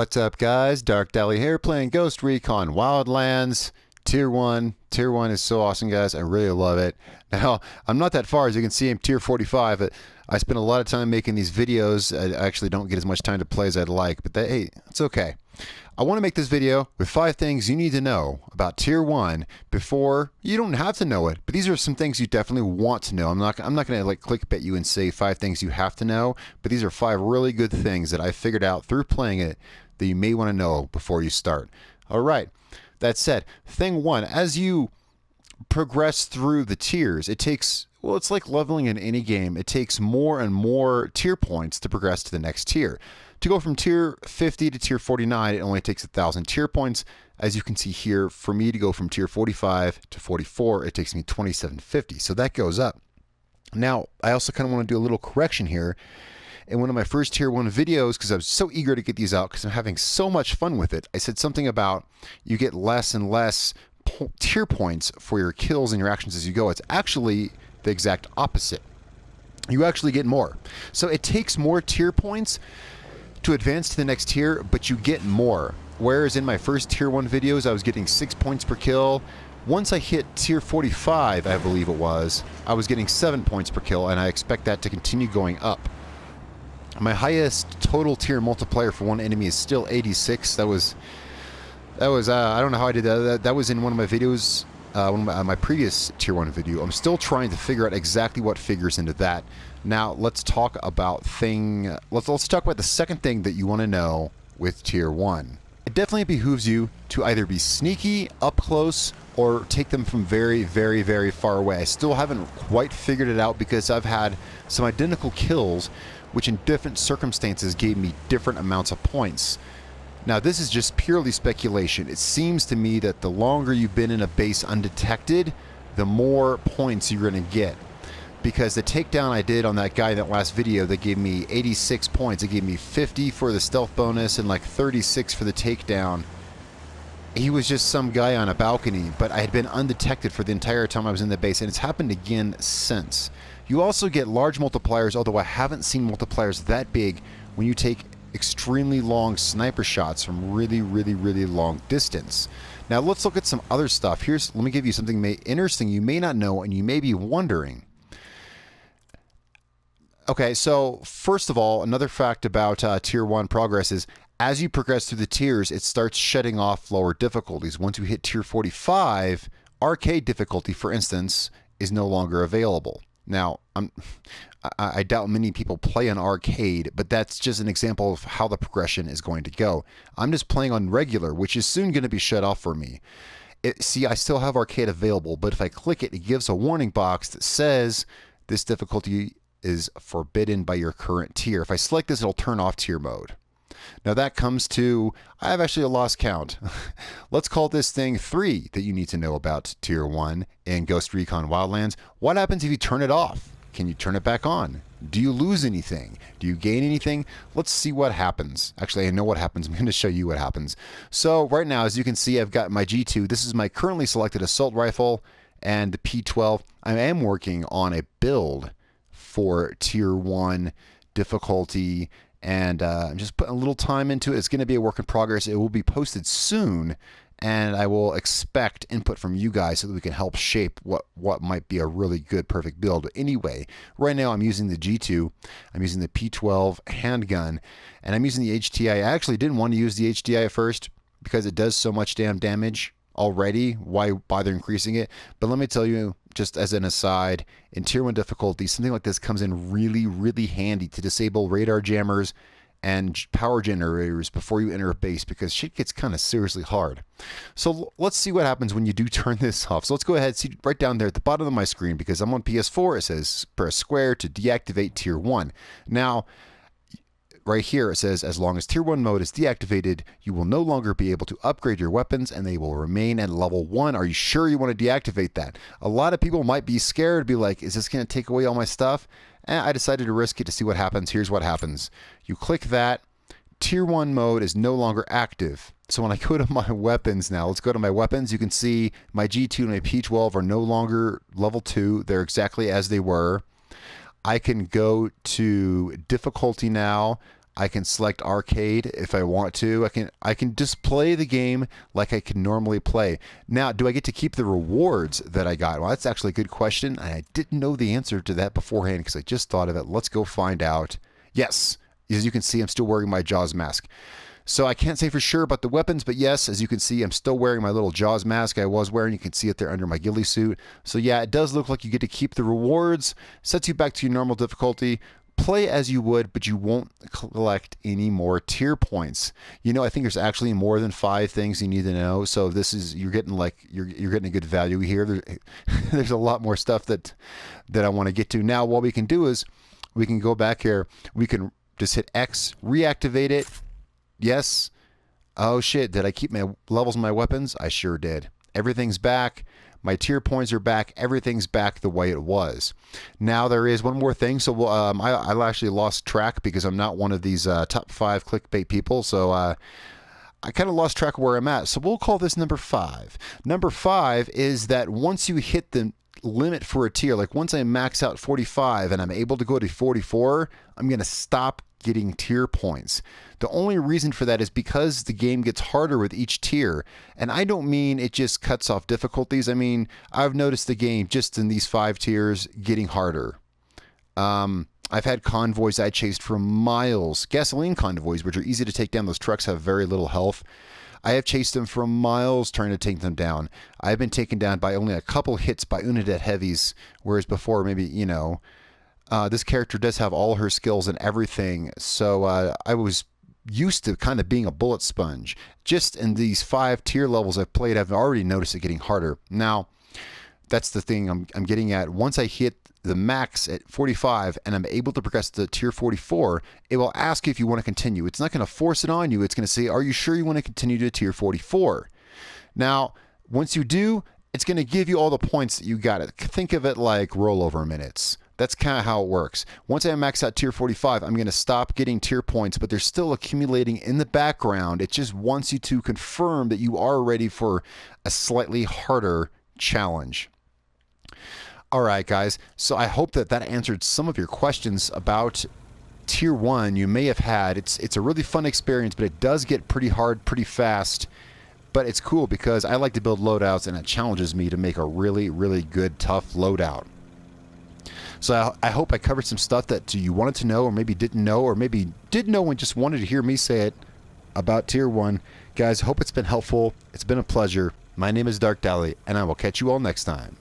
What's up, guys? Darkdally here, playing Ghost Recon Wildlands Tier 1. Tier 1 is so awesome, guys. I really love it. Now, I'm not that far. As you can see, I'm Tier 45. I spend a lot of time making these videos. I actually don't get as much time to play as I'd like, but hey, it's okay. I want to make this video with 5 things you need to know about Tier 1 before. You don't have to know it, but these are some things you definitely want to know. I'm not going to like clickbait you and say 5 things you have to know, but these are 5 really good things that I figured out through playing it that you may want to know before you start. All right. That said, thing 1, as you progress through the tiers, it takes, well, it's like leveling in any game. It takes more and more tier points to progress to the next tier. To go from tier 50 to tier 49, it only takes 1,000 tier points. As you can see here, for me to go from tier 45 to 44, it takes me 2750. So that goes up. Now, I also kind of want to do a little correction here. In one of my first tier 1 videos, because I was so eager to get these out because I'm having so much fun with it, I said something about you get less and less tier points for your kills and your actions as you go. It's actually the exact opposite. You actually get more. So it takes more tier points to advance to the next tier, but you get more. Whereas in my first tier 1 videos, I was getting 6 points per kill. Once I hit tier 45, I believe it was, I was getting 7 points per kill, and I expect that to continue going up. My highest total tier multiplier for one enemy is still 86. That was I don't know how I did that. That was in one of my videos, my previous tier 1 video. I'm still trying to figure out exactly what figures into that. Now let's talk about let's talk about the second thing that you want to know with tier 1. It definitely behooves you to either be sneaky up close or take them from very, very, very far away. I still haven't quite figured it out because I've had some identical kills which in different circumstances gave me different amounts of points. Now this is just purely speculation. It seems to me that the longer you've been in a base undetected, the more points you're going to get. Because the takedown I did on that guy in that last video, that gave me 86 points. It gave me 50 for the stealth bonus and like 36 for the takedown. He was just some guy on a balcony, but I had been undetected for the entire time I was in the base, and it's happened again since. You also get large multipliers, although I haven't seen multipliers that big when you take extremely long sniper shots from really, really, really long distance. Now let's look at some other stuff. Let me give you something interesting you may not know and you may be wondering. Okay, so first of all, another fact about tier 1 progress is as you progress through the tiers, it starts shutting off lower difficulties. Once you hit tier 45, arcade difficulty, for instance, is no longer available. Now, I doubt many people play on arcade, but that's just an example of how the progression is going to go. I'm just playing on regular, which is soon going to be shut off for me. See, I still have arcade available, but if I click it, it gives a warning box that says this difficulty is forbidden by your current tier. If I select this, it'll turn off tier mode. Now that comes to, I have actually lost count. Let's call this thing 3 that you need to know about tier 1 in Ghost Recon Wildlands. What happens if you turn it off? Can you turn it back on? Do you lose anything? Do you gain anything? Let's see what happens. Actually, I know what happens. I'm going to show you what happens. So right now, as you can see, I've got my G2. This is my currently selected assault rifle and the P12. I am working on a build for tier 1 difficulty, and I'm just putting a little time into it. It's going to be a work in progress. It will be posted soon, and I will expect input from you guys so that we can help shape what might be a really good, perfect build. But anyway, right now I'm using the G2, I'm using the P12 handgun, and I'm using the HTI. I actually didn't want to use the HTI at first because it does so much damn damage already. Why bother increasing it? But let me tell you, just as an aside, in tier 1 difficulty, something like this comes in really, really handy to disable radar jammers and power generators before you enter a base, because shit gets kind of seriously hard. So let's see what happens when you do turn this off. So let's go ahead, see right down there at the bottom of my screen, because I'm on PS4, it says press square to deactivate tier 1. Now, right here it says, as long as tier 1 mode is deactivated, you will no longer be able to upgrade your weapons and they will remain at level 1. Are you sure you want to deactivate that? A lot of people might be scared, be like, is this going to take away all my stuff? And I decided to risk it to see what happens. Here's what happens. You click that, tier 1 mode is no longer active. So when I go to my weapons now, let's go to my weapons. You can see my G2 and my P12 are no longer level 2. They're exactly as they were. I can go to difficulty now. I can select arcade if I want to. I can just play the game like I can normally play. Now, do I get to keep the rewards that I got? Well, that's actually a good question. And I didn't know the answer to that beforehand because I just thought of it. Let's go find out. Yes, as you can see, I'm still wearing my Jaws mask. So I can't say for sure about the weapons, but yes, as you can see, I'm still wearing my little Jaws mask I was wearing. You can see it there under my ghillie suit. So yeah, it does look like you get to keep the rewards. Sets you back to your normal difficulty. Play as you would, but you won't collect any more tier points. You know, I think there's actually more than 5 things you need to know. So this is, you're getting a good value here. There's a lot more stuff that I want to get to. Now, what we can do is we can go back here. We can just hit X, reactivate it. Yes. Oh shit, did I keep my levels on my weapons? I sure did. Everything's back. My tier points are back. Everything's back the way it was. Now there is one more thing. So I actually lost track because I'm not one of these top 5 clickbait people. So I kind of lost track of where I'm at. So we'll call this number 5. Number 5 is that once you hit the limit for a tier, like once I max out 45 and I'm able to go to 44, I'm going to stop getting tier points. The only reason for that is because the game gets harder with each tier. And I don't mean it just cuts off difficulties. I mean, I've noticed the game just in these 5 tiers getting harder. I've had convoys I chased for miles. Gasoline convoys, which are easy to take down. Those trucks have very little health. I have chased them for miles trying to take them down. I've been taken down by only a couple hits by Unidad heavies, whereas before maybe, you know, this character does have all her skills and everything. So I was used to kind of being a bullet sponge. Just in these 5 tier levels I've played, I've already noticed it getting harder. Now, that's the thing I'm getting at. Once I hit the max at 45 and I'm able to progress to tier 44, it will ask you if you want to continue. It's not going to force it on you. It's going to say, are you sure you want to continue to tier 44? Now, once you do, it's going to give you all the points that you got. Think of it like rollover minutes. That's kind of how it works. Once I max out tier 45, I'm going to stop getting tier points, but they're still accumulating in the background. It just wants you to confirm that you are ready for a slightly harder challenge. All right, guys. So I hope that answered some of your questions about tier 1 you may have had. It's a really fun experience, but it does get pretty hard pretty fast. But it's cool because I like to build loadouts, and it challenges me to make a really, really good, tough loadout. So I hope I covered some stuff that you wanted to know, or maybe didn't know, or maybe did know and just wanted to hear me say it about tier 1. Guys, hope it's been helpful. It's been a pleasure. My name is Darkdally, and I will catch you all next time.